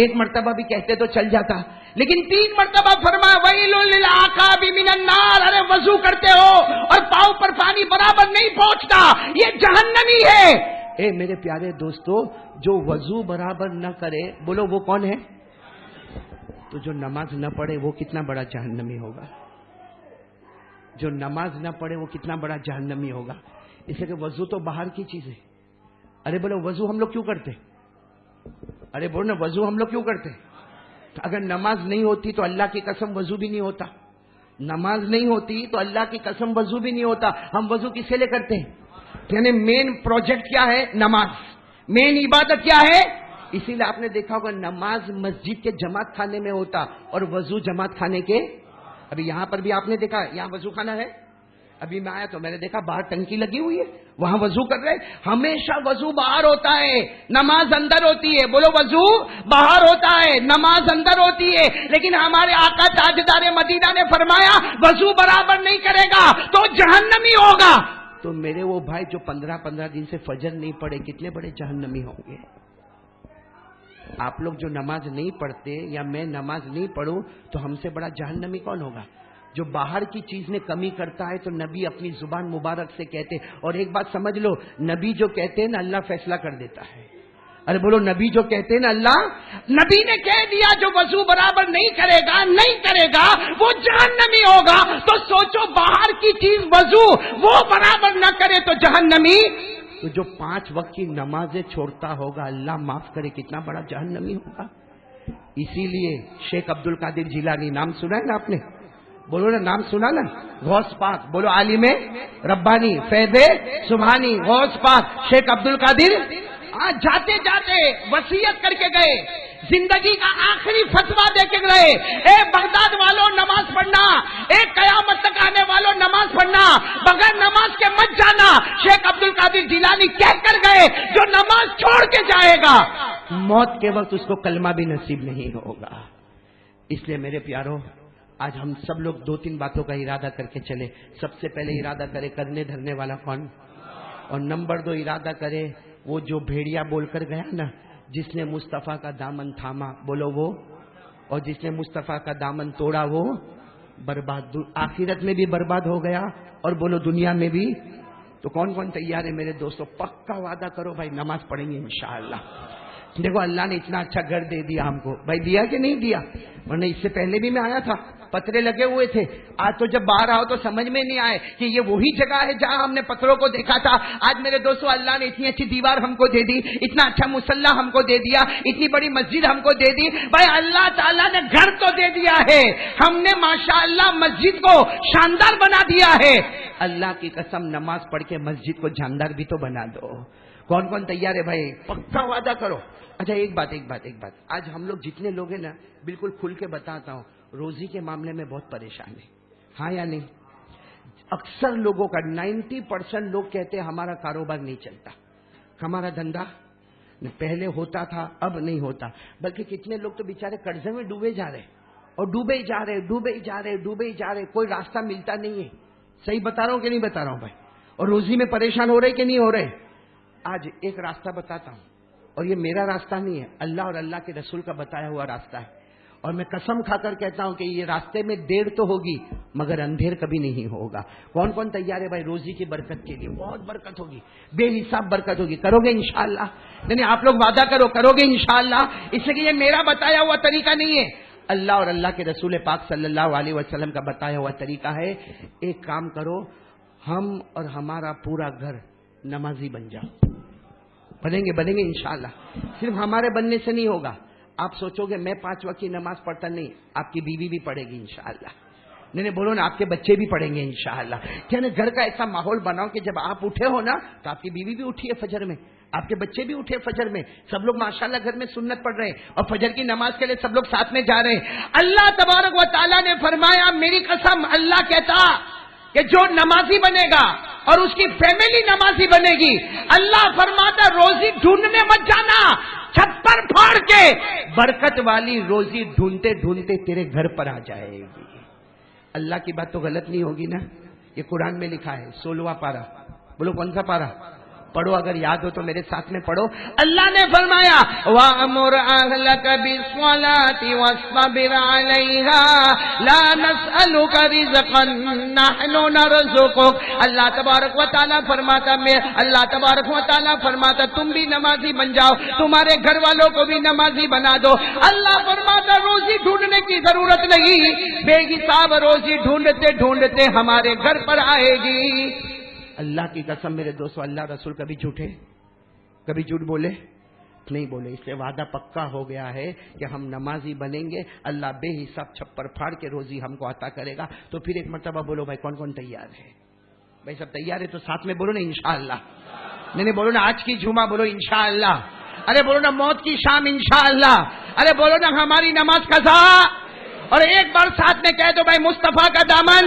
Speaker 1: 1 مرتبہ بھی کہتے تو چل جاتا، لیکن 3 مرتبہ فرمایا وَيْلٌ لِلْعَقَابِ مِنَ النَّارِ۔ ارے وضو کرتے ہو اور پاؤں پر پانی برابر نہیں پہنچتا، یہ جہنمی ہے۔ اے میرے پیارے دوستو، جو وضو برابر نہ کرے، بولو وہ کون ہے؟ تو جو نماز نہ پڑھے وہ کتنا بڑا جہنمی ہوگا؟ جو نماز نہ پڑھے وہ کتنا بڑا جہنمی ہوگا؟ اس لیے کہ وضو تو باہر کی چیز ہے۔ ارے بولو وضو ہم لوگ کیوں کرتے؟ ارے بولو نا، وضو ہم لوگ کیوں کرتے؟ اگر نماز نہیں ہوتی تو اللہ کی قسم وضو بھی نہیں ہوتا، نماز نہیں ہوتی تو اللہ کی قسم وضو بھی نہیں ہوتا۔ ہم وضو کس سے لے کرتے ہیں؟ یعنی مین پروجیکٹ کیا ہے؟ نماز۔ مین عبادت کیا ہے؟ اسی لیے آپ نے دیکھا ہوگا نماز مسجد کے جماعت خانے میں ہوتا اور وضو جماعت خانے کے۔ ابھی یہاں پر بھی آپ نے دیکھا یہاں وضو خانہ ہے، ابھی میں آیا تو میں نے دیکھا باہر ٹنکی لگی ہوئی ہے، وہاں وضو کر رہے۔ ہمیشہ وضو باہر ہوتا ہے، نماز اندر ہوتی ہے۔ بولو وضو باہر ہوتا ہے، نماز اندر ہوتی ہے۔ لیکن ہمارے آقا تاجدار مدینہ نے فرمایا وضو برابر نہیں کرے گا تو جہنمی ہوگا۔ تو میرے وہ بھائی جو 15 دن سے فجر نہیں پڑھے، کتنے بڑے جہنمی ہوں گے؟ آپ لوگ جو نماز نہیں پڑھتے یا میں نماز نہیں پڑھوں تو ہم سے بڑا جہنمی کون ہوگا؟ جو باہر کی چیز میں کمی کرتا ہے تو نبی اپنی زبان مبارک سے کہتے، اور ایک بات سمجھ لو، نبی جو کہتے ہیں نا اللہ فیصلہ کر دیتا ہے۔ ارے بولو، نبی جو کہتے ہیں نا اللہ، نبی نے کہہ دیا جو وضو برابر نہیں کرے گا وہ جہنمی ہوگا۔ تو سوچو باہر کی چیز وضو وہ برابر نہ کرے تو جہنمی، تو جو 5 وقت کی نمازیں چھوڑتا ہوگا اللہ معاف کرے کتنا بڑا جہنمی ہوگا۔ اسی لیے شیخ عبد القادر جیلانی، نام سنا ہے نا آپ نے؟ بولو نا، نام سنا نا؟ غوث پاک، بولو عالم ربانی فیض سبحانی غوث پاک شیخ عبد القادر۔ جاتے جاتے وصیت کر کے گئے, زندگی کا آخری فتویٰ دے کے گئے, اے بغداد والوں نماز پڑھنا, اے قیامت تک آنے والوں نماز پڑھنا, بغیر نماز کے مت جانا. شیخ عبد القادر جیلانی کہہ کر گئے جو نماز چھوڑ کے جائے گا موت کے وقت اس کو کلمہ بھی نصیب نہیں ہوگا. اس لیے میرے پیاروں, آج ہم سب لوگ 2-3 باتوں کا ارادہ کر کے چلے. سب سے پہلے ارادہ کرے کرنے دھرنے والا کون, اور نمبر 2 ارادہ کرے وہ جو بھیڑیا بول کر گیا نا, جس نے مصطفیٰ کا دامن تھاما, بولو وہ, اور جس نے مصطفیٰ کا دامن توڑا وہ برباد, آخرت میں بھی برباد ہو گیا اور بولو دنیا میں بھی. تو کون کون تیار ہے میرے دوستوں؟ پکا وعدہ کرو بھائی نماز پڑھیں گے انشاءاللہ. دیکھو اللہ نے اتنا اچھا گھر دے دیا ہم کو, بھائی دیا کہ نہیں دیا؟ ورنہ اس سے پہلے بھی میں آیا تھا, پتھرے لگے ہوئے تھے. آج تو جب باہر آؤ تو سمجھ میں نہیں آئے کہ یہ وہی جگہ ہے جہاں ہم نے پتھروں کو دیکھا تھا. آج میرے دوستوں اللہ نے اتنی اچھی دیوار ہم کو دے دی, اتنا اچھا مصلی ہم کو دے دیا, اتنی بڑی مسجد ہم کو دے دی. بھائی اللہ تعالیٰ نے گھر تو دے دیا ہے, ہم نے ماشاءاللہ مسجد کو شاندار بنا دیا ہے. اللہ کی قسم نماز پڑھ کے مسجد کو شاندار بھی تو بنا دو. کون کون تیار ہے بھائی؟ پکا وعدہ کرو. اچھا ایک بات, آج ہم لوگ جتنے لوگ ہیں نا, بالکل کھل کے بتاتا ہوں, روزی کے معاملے میں بہت پریشان ہے, ہاں یا نہیں؟ اکثر لوگوں کا 90% لوگ کہتے ہیں ہمارا کاروبار نہیں چلتا, ہمارا دھندا پہلے ہوتا تھا اب نہیں ہوتا. بلکہ کتنے لوگ تو بیچارے قرضے میں ڈوبے جا رہے اور ڈوبے جا رہے, کوئی راستہ ملتا نہیں ہے. صحیح بتا رہا ہوں کہ نہیں بتا رہا ہوں بھائی؟ اور روزی میں پریشان ہو رہے کہ نہیں ہو رہے؟ آج ایک راستہ بتاتا ہوں, اور یہ میرا راستہ نہیں ہے, اللہ اور اللہ کے رسول کا بتایا ہوا راستہ ہے. اور میں قسم کھا کر کہتا ہوں کہ یہ راستے میں دیر تو ہوگی مگر اندھیر کبھی نہیں ہوگا. کون کون تیار ہے بھائی روزی کی برکت کے لیے؟ بہت برکت ہوگی, بے حساب برکت ہوگی. کرو گے انشاءاللہ؟ نہیں آپ لوگ وعدہ کرو گے انشاءاللہ؟ اس لیے یہ میرا بتایا ہوا طریقہ نہیں ہے, اللہ اور اللہ کے رسول پاک صلی اللہ علیہ وسلم کا بتایا ہوا طریقہ ہے. ایک کام کرو, ہم اور ہمارا پورا گھر نمازی بن جاؤ. بنیں گے انشاءاللہ. صرف ہمارے بننے سے نہیں ہوگا. آپ سوچو گے میں 5 وقت کی نماز پڑھتا نہیں, آپ کی بیوی بھی پڑھے گی انشاءاللہ. نہیں بولو نا, آپ کے بچے بھی پڑھیں گے انشاءاللہ. کیا نا گھر کا ایسا ماحول بناؤ کہ جب آپ اٹھے ہو نا تو آپ کی بیوی بھی اٹھی ہے فجر میں, آپ کے بچے بھی اٹھے فجر میں, سب لوگ ماشاءاللہ گھر میں سنت پڑھ رہے ہیں اور فجر کی نماز کے لیے سب لوگ ساتھ میں جا رہے ہیں. اللہ تبارک و تعالیٰ نے فرمایا, میری قسم اللہ کہتا کہ جو نمازی بنے گا اور اس کی فیملی نمازی بنے گی, اللہ فرماتا روزی ڈھونڈنے مت جانا, چھپر پھاڑ کے برکت والی روزی ڈھونڈتے ڈھونڈتے تیرے گھر پر آ جائے گی. اللہ کی بات تو غلط نہیں ہوگی نا؟ یہ قرآن میں لکھا ہے 16واں پارہ. بولو کون سا پارہ؟ پڑھو, اگر یاد ہو تو میرے ساتھ میں پڑھو. اللہ نے فرمایا وَأَمُرْ أَهْلَكَ بِالصَّلَاةِ وَاصْطَبِرْ عَلَيْهَا لَا نَسْأَلُكَ رِزْقًا نَحْنُ نَرْزُقُكَ. اللہ تبارک و تعالیٰ فرماتا تم بھی نمازی بن جاؤ, تمہارے گھر والوں کو بھی نمازی بنا دو. اللہ فرماتا روزی ڈھونڈنے کی ضرورت نہیں, بے حساب روزی ڈھونڈتے ڈھونڈتے ہمارے گھر پر آئے گی. اللہ کی قسم میرے دوستو, اللہ رسول کبھی جھوٹ بولے نہیں بولے. اس لیے وعدہ پکا ہو گیا ہے کہ ہم نمازی بنیں گے, اللہ بے حساب چھپر پھاڑ کے روزی ہم کو عطا کرے گا. تو پھر ایک مرتبہ بولو بھائی کون کون تیار ہے؟ بھائی سب تیار ہے تو ساتھ میں بولو نا انشاءاللہ. نہیں بولو نا آج کی جمعہ, بولو انشاءاللہ. ارے بولو نا موت کی شام انشاءاللہ. ارے بولو نا ہماری نماز قضا. اور ایک بار ساتھ میں کہہ دو بھائی مصطفیٰ کا دامن,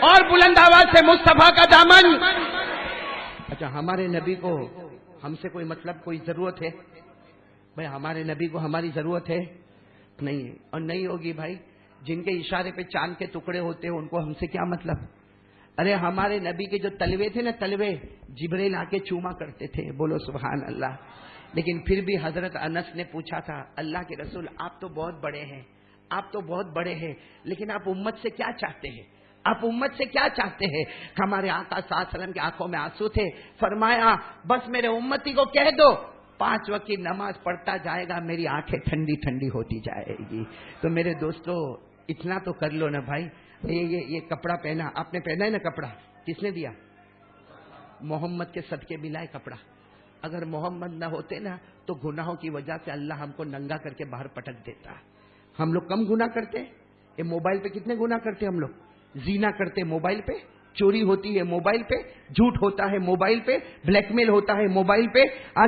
Speaker 1: اور بلند آواز سے مصطفیٰ کا دامن. اچھا ہمارے نبی کو ہم سے کوئی مطلب کوئی ضرورت ہے؟ بھائی ہمارے نبی کو ہماری ضرورت ہے نہیں ہے, اور نہیں ہوگی بھائی. جن کے اشارے پہ چاند کے ٹکڑے ہوتے ہیں ان کو ہم سے کیا مطلب؟ ارے ہمارے نبی کے جو تلوے تھے نا, تلوے جبریل آ کے چوما کرتے تھے, بولو سبحان اللہ. لیکن پھر بھی حضرت انس نے پوچھا تھا اللہ کے رسول آپ تو بہت بڑے ہیں, لیکن آپ امت سے کیا چاہتے ہیں؟ ہمارے آقا صلی اللہ علیہ وسلم کی آنکھوں میں آنسو تھے. فرمایا بس میرے امتی کو کہہ دو 5 وقت کی نماز پڑھتا جائے گا, میری آنکھیں ٹھنڈی ٹھنڈی ہوتی جائے گی. تو میرے دوستو اتنا تو کر لو نا بھائی. یہ کپڑا پہنا, آپ نے پہنا ہے نا کپڑا, کس نے دیا؟ محمد کے صدقے ملا ہے کپڑا. اگر محمد نہ ہوتے نا تو گناہوں کی وجہ سے اللہ ہم کو ننگا کر کے باہر پٹک دیتا. ہم لوگ کم گناہ کرتے, یہ موبائل پہ کتنے گناہ کرتے ہم لوگ, زینا کرتے موبائل پہ, چوری ہوتی ہے موبائل پہ, جھوٹ ہوتا ہے موبائل پہ, بلیک میل ہوتا ہے موبائل پہ,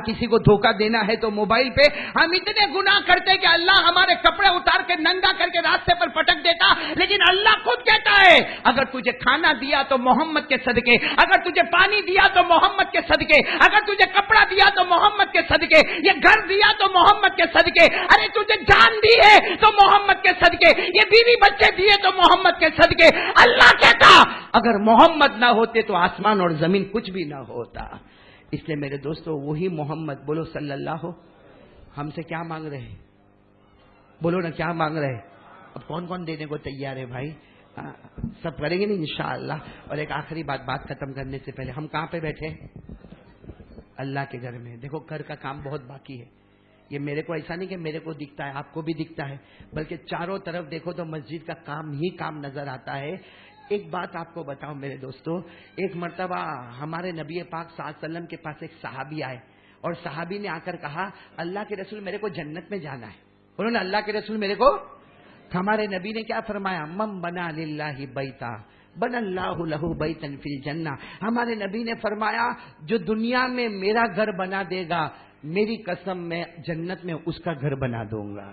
Speaker 1: کسی کو دھوکہ دینا ہے تو موبائل پہ. ہم اتنے گناہ کرتے کہ اللہ ہمارے کپڑے اتار کے ننگا کر کے راستے پر پٹک دیتا, لیکن اللہ خود کہتا ہے اگر تجھے کھانا دیا تو محمد کے صدقے, اگر تجھے پانی دیا تو محمد کے صدقے, اگر تجھے کپڑا دیا تو محمد کے صدقے, یہ گھر دیا تو محمد کے صدقے, ارے تجھے جان دی ہے تو محمد کے صدقے, یہ بیوی بچے دیے تو محمد کے صدقے. اللہ کہتا اگر محمد نہ ہوتے تو آسمان اور زمین کچھ بھی نہ ہوتا. اس لیے میرے دوستو وہی محمد, بولو صلی اللہ, ہم سے کیا مانگ رہے ہیں؟ بولو نا کیا مانگ رہے ہیں؟ اب کون کون دینے کو تیار ہے بھائی؟ سب کریں گے نا انشاءاللہ. اور ایک آخری بات ختم کرنے سے پہلے, ہم کہاں پہ بیٹھے ہیں؟ اللہ کے گھر میں. دیکھو گھر کا کام بہت باقی ہے. یہ میرے کو ایسا نہیں کہ میرے کو دکھتا ہے, آپ کو بھی دکھتا ہے, بلکہ چاروں طرف دیکھو تو مسجد کا کام ہی کام نظر آتا ہے. ایک بات آپ کو بتاؤں میرے دوستو, ایک مرتبہ ہمارے نبی پاک صلی اللہ علیہ وسلم کے پاس ایک صحابی آئے, اور صحابی نے آ کر کہا اللہ کے رسول میرے کو جنت میں جانا ہے. انہوں نے اللہ کے رسول میرے کو, ہمارے نبی نے کیا فرمایا, من بنا للہ بیتا بن اللہ لہ بیتا فی الجنہ. ہمارے نبی نے فرمایا جو دنیا میں میرا گھر بنا دے گا, میری قسم میں جنت میں اس کا گھر بنا دوں گا.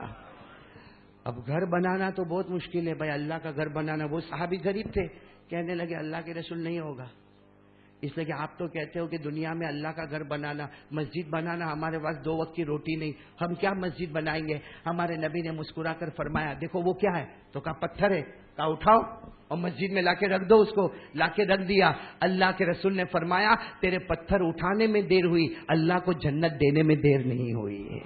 Speaker 1: اب گھر بنانا تو بہت مشکل ہے بھائی, اللہ کا گھر بنانا. وہ صحابی غریب تھے, کہنے لگے اللہ کے رسول نہیں ہوگا, اس لیے کہ آپ تو کہتے ہو کہ دنیا میں اللہ کا گھر بنانا, مسجد بنانا, ہمارے پاس 2 وقت کی روٹی نہیں, ہم کیا مسجد بنائیں گے. ہمارے نبی نے مسکرا کر فرمایا دیکھو وہ کیا ہے, تو کہا پتھر ہے, کہا اٹھاؤ اور مسجد میں لا کے رکھ دو. اس کو لا کے رکھ دیا. اللہ کے رسول نے فرمایا تیرے پتھر اٹھانے میں دیر ہوئی, اللہ کو جنت دینے میں دیر نہیں ہوئی.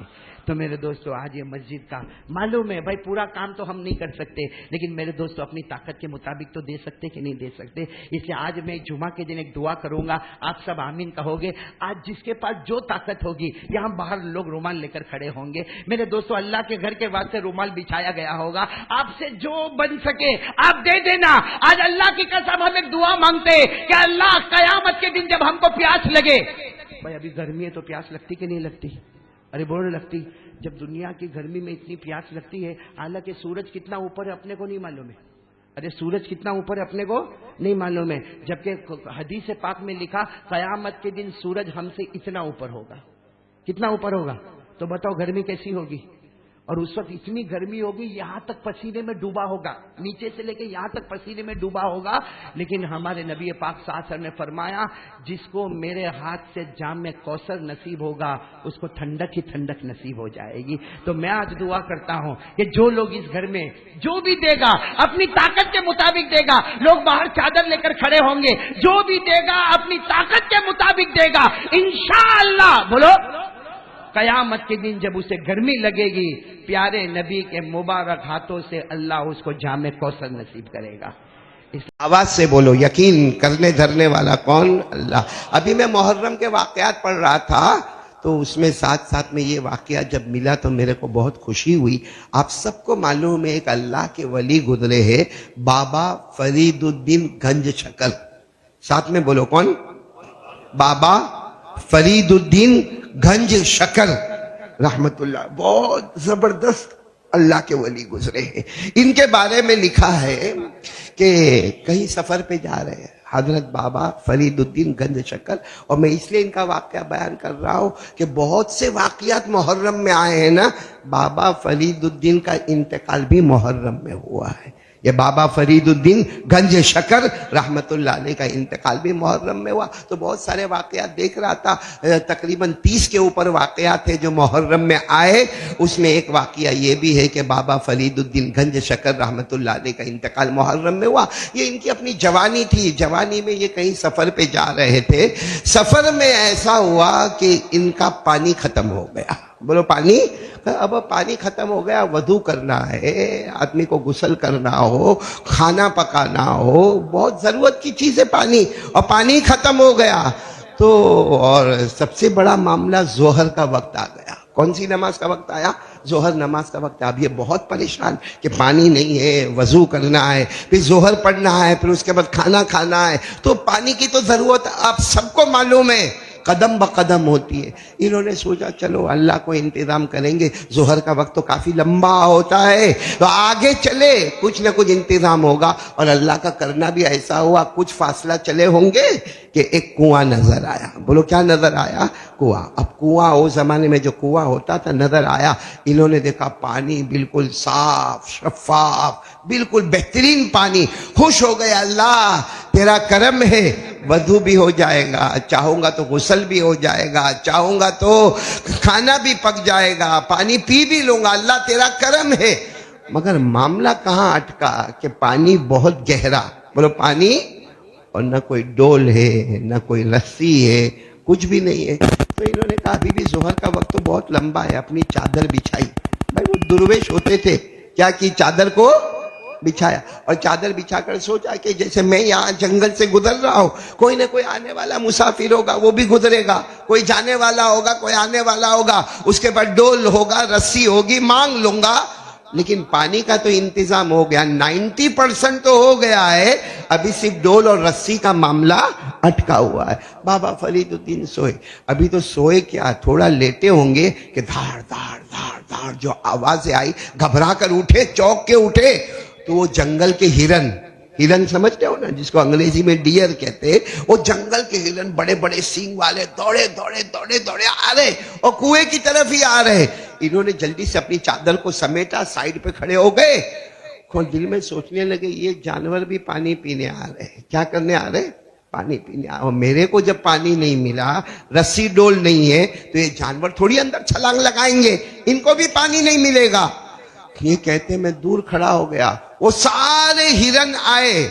Speaker 1: تو میرے دوستو آج یہ مسجد کا معلوم ہے بھائی پورا کام تو ہم نہیں کر سکتے, لیکن میرے دوستو اپنی طاقت کے مطابق تو دے سکتے کہ نہیں دے سکتے. اس لیے آج میں جمعہ کے دن ایک دعا کروں گا, آپ سب آمین کہو گے. آج جس کے پاس جو طاقت ہوگی, یہاں باہر لوگ رومال لے کر کھڑے ہوں گے. میرے دوستو اللہ کے گھر کے واسطے رومال بچھایا گیا ہوگا, آپ سے جو بن سکے آپ دے دینا. آج اللہ کی قسم ہم ایک دعا مانگتے کہ اللہ قیامت کے دن جب ہم کو پیاس لگے, بھائی ابھی گرمی ہے تو پیاس لگتی کہ نہیں لگتی؟ ارے بولنے لگتی. جب دنیا کی گرمی میں اتنی پیاس لگتی ہے, حالانکہ سورج کتنا اوپر ہے اپنے کو نہیں معلوم ہے. ارے سورج کتنا اوپر ہے اپنے کو نہیں معلوم ہے, جبکہ حدیث پاک میں لکھا قیامت کے دن سورج ہم سے اتنا اوپر ہوگا. کتنا اوپر ہوگا؟ تو بتاؤ گرمی کیسی ہوگی. اور اس وقت اتنی گرمی ہوگی یہاں تک پسینے میں ڈوبا ہوگا, نیچے سے لے کے یہاں تک پسینے میں ڈوبا ہوگا. لیکن ہمارے نبی پاک صلی اللہ علیہ وسلم نے فرمایا جس کو میرے ہاتھ سے جام کوثر نصیب ہوگا اس کو ٹھنڈک ہی ٹھنڈک نصیب ہو جائے گی. تو میں آج دعا کرتا ہوں کہ جو لوگ اس گھر میں جو بھی دے گا اپنی طاقت کے مطابق دے گا, لوگ باہر چادر لے کر کھڑے ہوں گے, جو بھی دے گا اپنی طاقت کے مطابق دے گا, انشاءاللہ بولو قیامت کے دن جب اسے گرمی لگے گی پیارے نبی کے مبارک ہاتھوں سے اللہ اس کو جام کوثر نصیب کرے گا.
Speaker 2: آواز سے بولو, یقین کرنے دھرنے والا کون؟ اللہ. ابھی میں محرم کے واقعات پڑھ رہا تھا تو اس میں ساتھ ساتھ میں یہ واقعہ جب ملا تو میرے کو بہت خوشی ہوئی. آپ سب کو معلوم ہے ایک اللہ کے ولی گزرے ہیں, بابا فرید الدین گنج شکر. ساتھ میں بولو کون؟ بابا فرید الدین گنج شکر رحمت اللہ. بہت زبردست اللہ کے ولی گزرے ہیں. ان کے بارے میں لکھا ہے کہ کہیں سفر پہ جا رہے ہیں حضرت بابا فرید الدین گنج شکر, اور میں اس لیے ان کا واقعہ بیان کر رہا ہوں کہ بہت سے واقعات محرم میں آئے ہیں نا. بابا فرید الدین کا انتقال بھی محرم میں ہوا ہے. یہ بابا فرید الدین گنج شکر رحمت اللہ علیہ کا انتقال بھی محرم میں ہوا. تو بہت سارے واقعات دیکھ رہا تھا, تقریباً 30 کے اوپر واقعات ہیں جو محرم میں آئے. اس میں ایک واقعہ یہ بھی ہے کہ بابا فرید الدین گنج شکر رحمت اللہ علیہ کا انتقال محرم میں ہوا. یہ ان کی اپنی جوانی تھی, جوانی میں یہ کہیں سفر پہ جا رہے تھے. سفر میں ایسا ہوا کہ ان کا پانی ختم ہو گیا. بولو پانی. اب پانی ختم ہو گیا, وضو کرنا ہے, آدمی کو غسل کرنا ہو, کھانا پکانا ہو, بہت ضرورت کی چیز ہے پانی, اور پانی ختم ہو گیا. تو اور سب سے بڑا معاملہ ظہر کا وقت آ گیا. کون سی نماز کا وقت آیا؟ ظہر نماز کا وقت. اب یہ بہت پریشان کہ پانی نہیں ہے, وضو کرنا ہے, پھر ظہر پڑھنا ہے, پھر اس کے بعد کھانا کھانا ہے. تو پانی کی تو ضرورت آپ سب کو معلوم ہے. قدم بقدم ہوتی ہے. انہوں نے سوچا چلو اللہ کو انتظام کریں گے, ظہر کا وقت تو کافی لمبا ہوتا ہے, تو آگے چلے کچھ نہ کچھ انتظام ہوگا. اور اللہ کا کرنا بھی ایسا ہوا, کچھ فاصلہ چلے ہوں گے کہ ایک کنواں نظر آیا. بولو کیا نظر آیا؟ کنواں. اب کنواں اس زمانے میں جو کنواں ہوتا تھا نظر آیا. انہوں نے دیکھا پانی بالکل صاف شفاف, بالکل بہترین پانی. خوش ہو گئے, اللہ تیرا کرم ہے, وضو بھی ہو جائے گا, چاہوں گا تو غسل بھی ہو جائے گا, چاہوں گا تو کھانا بھی پک جائے گا, پانی پی بھی لوں گا, اللہ تیرا کرم ہے. مگر معاملہ کہاں اٹکا کہ پانی بہت گہرا. بولو پانی, اور نہ کوئی ڈول ہے نہ کوئی رسی ہے, کچھ بھی نہیں ہے. تو انہوں نے کہا ابھی بھی ظہر کا وقت تو بہت لمبا ہے, اپنی چادر بچھائی. بھائی وہ درویش ہوتے تھے, کیا کی چادر کو بچھایا, اور چادر بچھا کر سوچا کہ جیسے میں یہاں جنگل سے گزر رہا ہوں, کوئی نہ کوئی آنے والا مسافر ہوگا, وہ بھی گزرے گا, کوئی جانے والا ہوگا, کوئی آنے والا ہوگا, اس کے بعد ڈول ہوگا, رسی ہوگی, مانگ لوں گا. لیکن پانی کا تو انتظام ہو گیا, 90% تو ہو گیا ہے, ابھی صرف ڈول اور رسی کا معاملہ اٹکا ہوا ہے. بابا فرید الدین سوئے. ابھی تو سوئے کیا, تھوڑا لیٹے ہوں گے کہ دھاڑ دھاڑ دھاڑ دھاڑ جو آوازیں آئی, گھبرا کر اٹھے, چوک کے اٹھے. تو وہ جنگل کے ہرن, ہرن سمجھتے ہو نا جس کو انگریزی میں ڈیئر کہتے ہیں, وہ جنگل کے ہرن بڑے بڑے سینگ والے دوڑے دوڑے دوڑے دوڑے آ رہے اور کنویں کی طرف ہی آ رہے. انہوں نے جلدی سے اپنی چادر کو سمیٹا, سائیڈ پہ کھڑے ہو گئے. دل میں سوچنے لگے یہ جانور بھی پانی پینے آ رہے, کیا کرنے آ رہے؟ پانی پینے. اور میرے کو جب پانی نہیں ملا, رسی ڈول نہیں ہے, تو یہ جانور تھوڑی اندر چھلانگ لگائیں گے, ان کو بھی پانی نہیں ملے گا. یہ کہتے میں دور کھڑا ہو گیا, وہ سارے ہرن آئے,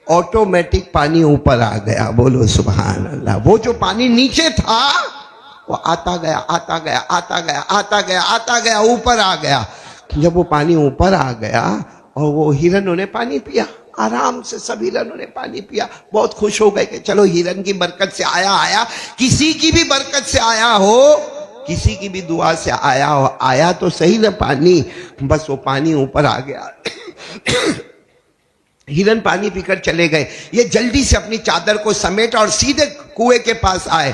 Speaker 2: آٹومیٹک پانی اوپر آ گیا. بولو سبحان اللہ. وہ جو پانی نیچے تھا وہ آتا گیا آتا گیا آتا گیا آتا گیا آتا گیا, اوپر آ گیا. جب وہ پانی اوپر آ گیا اور وہ ہرنوں نے پانی پیا, آرام سے سب ہرنوں نے پانی پیا, بہت خوش ہو گئے کہ چلو ہرن کی برکت سے آیا, کسی کی بھی برکت سے آیا ہو, کسی کی بھی دعا سے آیا ہو, آیا تو صحیح نہ پانی. بس وہ پانی اوپر آ گیا. ہرن پانی پی کر چلے گئے. یہ جلدی سے اپنی چادر کو سمیٹا اور سیدھے کنویں کے پاس آئے.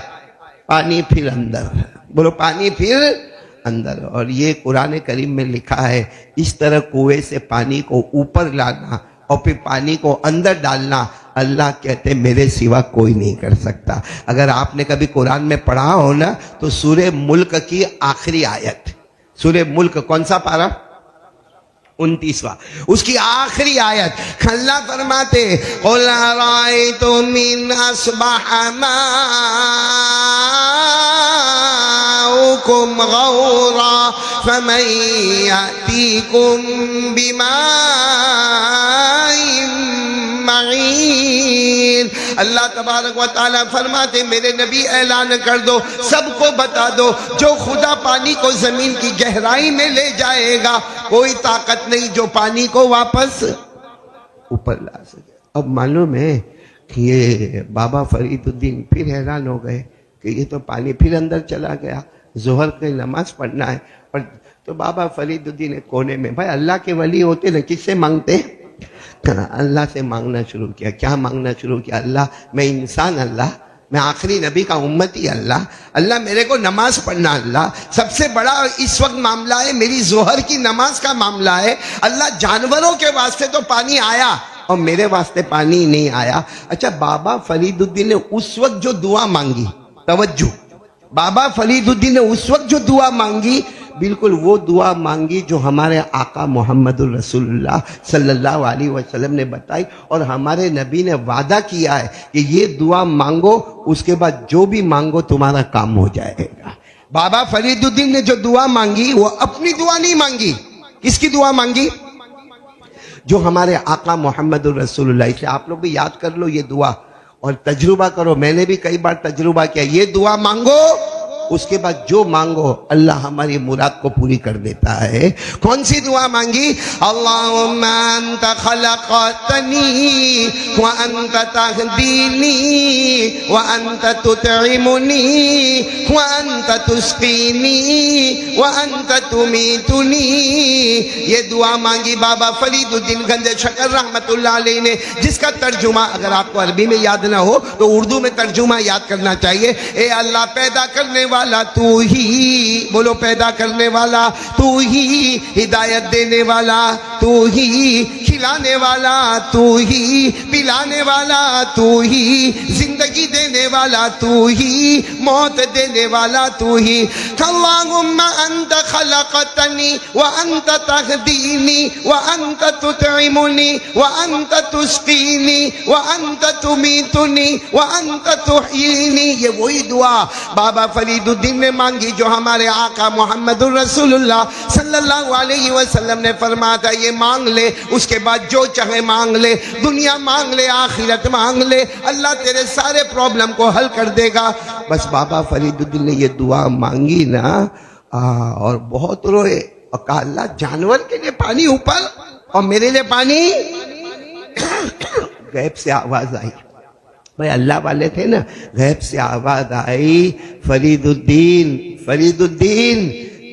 Speaker 2: پانی پھر اندر. بولو پانی پھر اندر. اور یہ قرآن کریم میں لکھا ہے, اس طرح کنویں سے پانی کو اوپر لانا اور پھر پانی کو اندر ڈالنا, اللہ کہتے میرے سوا کوئی نہیں کر سکتا. اگر آپ نے کبھی قرآن میں پڑھا ہو نا, تو سورہ ملک کی آخری آیت, سورہ ملک کون سا پارہ؟ 29واں, اس کی آخری آیت اللہ فرماتے قُلْ أَرَأَيْتُم إِنْ أَصْبَحَ مَاؤُكُمْ غَوْرًا فَمَن يَأْتِيكُم بِمَاءٍ معین. اللہ تبارک و تعالیٰ فرماتے میرے نبی اعلان کر دو, سب کو بتا دو, جو خدا پانی کو زمین کی گہرائی میں لے جائے گا, کوئی طاقت نہیں جو پانی کو واپس اوپر لا سکے. اب معلوم ہے کہ یہ بابا فرید الدین پھر حیران ہو گئے کہ یہ تو پانی پھر اندر چلا گیا, ظہر کی نماز پڑھنا ہے. تو بابا فرید الدین کونے میں, بھائی اللہ کے ولی ہوتے نا, کس سے مانگتے؟ اللہ سے مانگنا شروع کیا. کیا مانگنا شروع کیا؟ اللہ میں انسان, اللہ میں آخری نبی کا امتی, اللہ میرے کو نماز پڑھنا, اللہ سب سے بڑا اس وقت معاملہ ہے میری ظہر کی نماز کا معاملہ ہے. اللہ جانوروں کے واسطے تو پانی آیا اور میرے واسطے پانی نہیں آیا. اچھا بابا فرید الدین نے اس وقت جو دعا مانگی, توجہ, بابا فرید الدین نے اس وقت جو دعا مانگی, بالکل وہ دعا مانگی جو ہمارے آقا محمد الرسول اللہ صلی اللہ علیہ وسلم نے بتائی, اور ہمارے نبی نے وعدہ کیا ہے کہ یہ دعا مانگو, اس کے بعد جو بھی مانگو تمہارا کام ہو جائے گا. بابا فرید الدین نے جو دعا مانگی وہ اپنی دعا نہیں مانگی, کس کی دعا مانگی؟ جو ہمارے آقا محمد الرسول اللہ. اسے آپ لوگ بھی یاد کر لو یہ دعا اور تجربہ کرو, میں نے بھی کئی بار تجربہ کیا. یہ دعا مانگو اس کے بعد جو مانگو اللہ ہماری مراد کو پوری کر دیتا ہے. کون سی دعا مانگی؟ اللہم انت خلقتنی وانت تہدینی وانت تطعمنی وانت تسقینی وانت تمیتنی. یہ دعا مانگی بابا فرید الدین گنج شکر رحمت اللہ علیہ نے، جس کا ترجمہ اگر آپ کو عربی میں یاد نہ ہو تو اردو میں ترجمہ یاد کرنا چاہیے. اے اللہ پیدا کرنے والا تو ہی، بولو پیدا کرنے والا تو ہی، ہدایت دینے والا تو ہی، کھلانے والا تو ہی، پلانے والا تو ہی، زندگی دینے والا تو ہی، موت دینے والا تو ہی. اللہم انت خلقتنی وانت تہدینی وانت تطعمنی وانت تسقینی وانت تمیتنی وانت تحیینی. یہ وہی دعا بابا فرید الدین نے مانگی جو ہمارے آقا محمد الرسول اللہ صلی اللہ علیہ وسلم نے فرمایا تھا یہ مانگ لے، اس کے بعد جو چاہے مانگ لے، دنیا مانگ لے، آخرت مانگ لے، اللہ تیرے سارے پرابلم کو حل کر دے گا. بس بابا فرید الدین نے یہ دعا مانگی نا اور بہت روئے اور کہا اللہ جانور کے لیے پانی اوپر اور میرے لیے پانی. غیب سے آواز آئی، بھائی اللہ والے تھے نا، غیب سے آواز آئی فرید الدین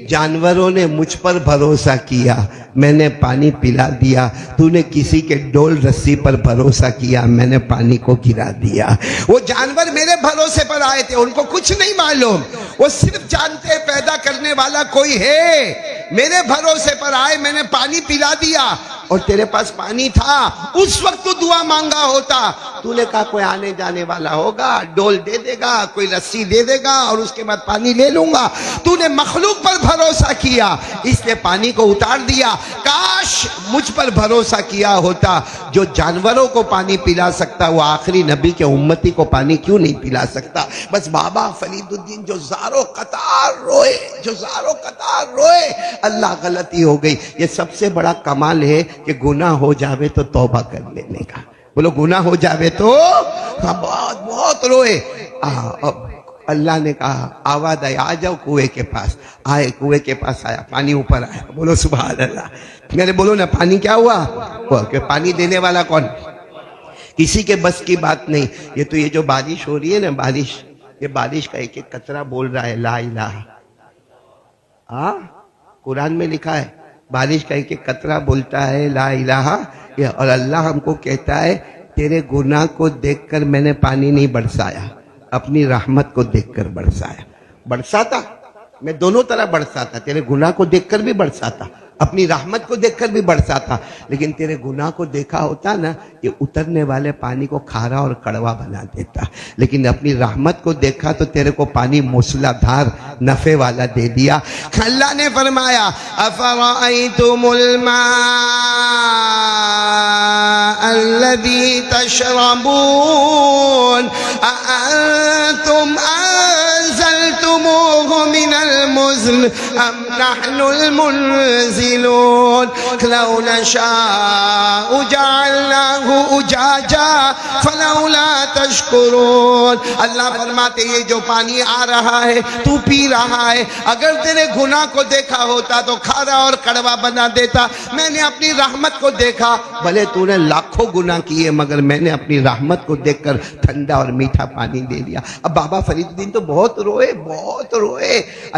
Speaker 2: جانوروں نے مجھ پر بھروسہ کیا، میں نے پانی پلا دیا. تو نے کسی کے ڈول رسی پر بھروسہ کیا، میں نے پانی کو گرا دیا. وہ جانور میرے بھروسے پر آئے تھے، ان کو کچھ نہیں معلوم، وہ صرف جانتے پیدا کرنے والا کوئی ہے. میرے بھروسے پر آئے، میں نے پانی پلا دیا. اور تیرے پاس پانی تھا اس وقت تو دعا مانگا ہوتا. تو نے کہا کوئی آنے جانے والا ہوگا، ڈول دے دے گا، کوئی رسی دے دے گا اور اس کے بعد پانی لے لوں گا. تو نے مخلوق پر بھروسہ کیا اس لیے پانی کو اتار دیا. کاش مجھ پر بھروسہ کیا ہوتا، جو جانوروں کو پانی پلا سکتا وہ آخری نبی کے امتی کو پانی کیوں نہیں پلا سکتا. بس بابا فرید الدین جو زاروں قطار روئے. اللہ غلطی ہو گئی. یہ سب سے بڑا کمال ہے کہ گناہ ہو جاوے تو توبہ کر لینے کا. بولو گناہ ہو جاوے تو بہت روئے. اللہ نے کہا آواز آئی آ جاؤ کنویں کے پاس. آئے کنویں کے پاس آیا، پانی اوپر آیا. بولو سبحان اللہ. میں نے بولو نا پانی کیا ہوا کہ پانی دینے والا کون؟ کسی کے بس کی بات نہیں. یہ جو بارش ہو رہی ہے نا، بارش کا ایک ایک قطرہ بول رہا ہے لا الہ. قرآن میں لکھا ہے بارش کا ایک ایک قطرہ بولتا ہے لا الہ. اور اللہ ہم کو کہتا ہے تیرے گناہ کو دیکھ کر میں نے پانی نہیں برسایا، اپنی رحمت کو دیکھ کر برساتا. میں دونوں طرح برساتا، تیرے گناہ کو دیکھ کر بھی برساتا، اپنی رحمت کو دیکھ کر بھی برساتا. لیکن تیرے گناہ کو دیکھا ہوتا نا، یہ اترنے والے پانی کو کھارا اور کڑوا بنا دیتا. لیکن اپنی رحمت کو دیکھا تو تیرے کو پانی موسلا دھار نفع والا دے دیا. اللہ نے فرمایا افرأیتم الماء الذی تشربون اانتم انزلتموه من المزن ام نحن المنزلون لو نشاء جعلناه اجاجا فلولا تشکرون. اللہ فرماتے یہ جو پانی آ رہا ہے تو پی رہا ہے، اگر تیرے گناہ کو دیکھا ہوتا تو کھارا اور کڑوا بنا دیتا. میں نے اپنی رحمت کو دیکھا، بھلے تو نے لاکھوں گناہ کیے مگر میں نے اپنی رحمت کو دیکھ کر ٹھنڈا اور میٹھا پانی دے دیا. اب بابا فرید الدین تو بہت روئے.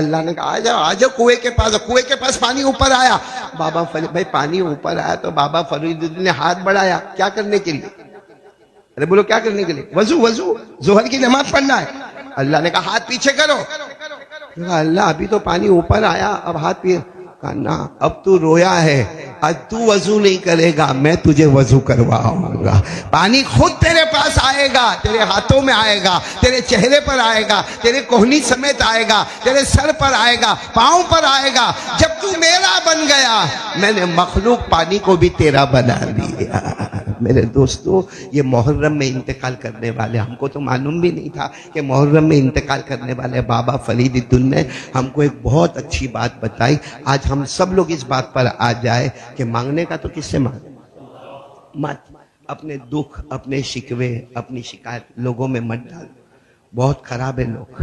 Speaker 2: اللہ نے کہا آ جاؤ کنویں کے پاس. کنویں کے پاس پانی اوپر آیا. بابا فرید بھائی پانی اوپر آیا تو بابا فرید الدین نے ہاتھ بڑھایا. کیا کرنے کے لیے؟ ارے بولو کیا کرنے کے لیے؟ وضو ظہر کی نماز پڑھنا ہے. اللہ نے کہا ہاتھ پیچھے کرو. اللہ ابھی تو پانی اوپر آیا، اب ہاتھ پیچھے. کہا نا اب تو رویا ہے، اب تو وضو نہیں کرے گا، میں تجھے وضو کرواؤں گا. پانی خود تیرے پاس آئے گا، تیرے ہاتھوں میں آئے گا، تیرے چہرے پر آئے گا، تیرے کوہنی سمیت آئے گا، تیرے سر پر آئے گا، پاؤں پر آئے گا. جب تو میرا بن گیا میں نے مخلوق پانی کو بھی تیرا بنا دیا. میرے دوستو یہ محرم میں انتقال کرنے والے، ہم کو تو معلوم بھی نہیں تھا کہ محرم میں انتقال کرنے والے بابا فرید الدین نے ہم کو ایک بہت اچھی بات بتائی. آج ہم سب لوگ اس بات پر آ جائے کہ مانگنے کا تو کس سے مانگے؟ مت اپنے دکھ، اپنے شکوے، اپنی شکایت لوگوں میں مت ڈال. بہت خراب ہے لوگ.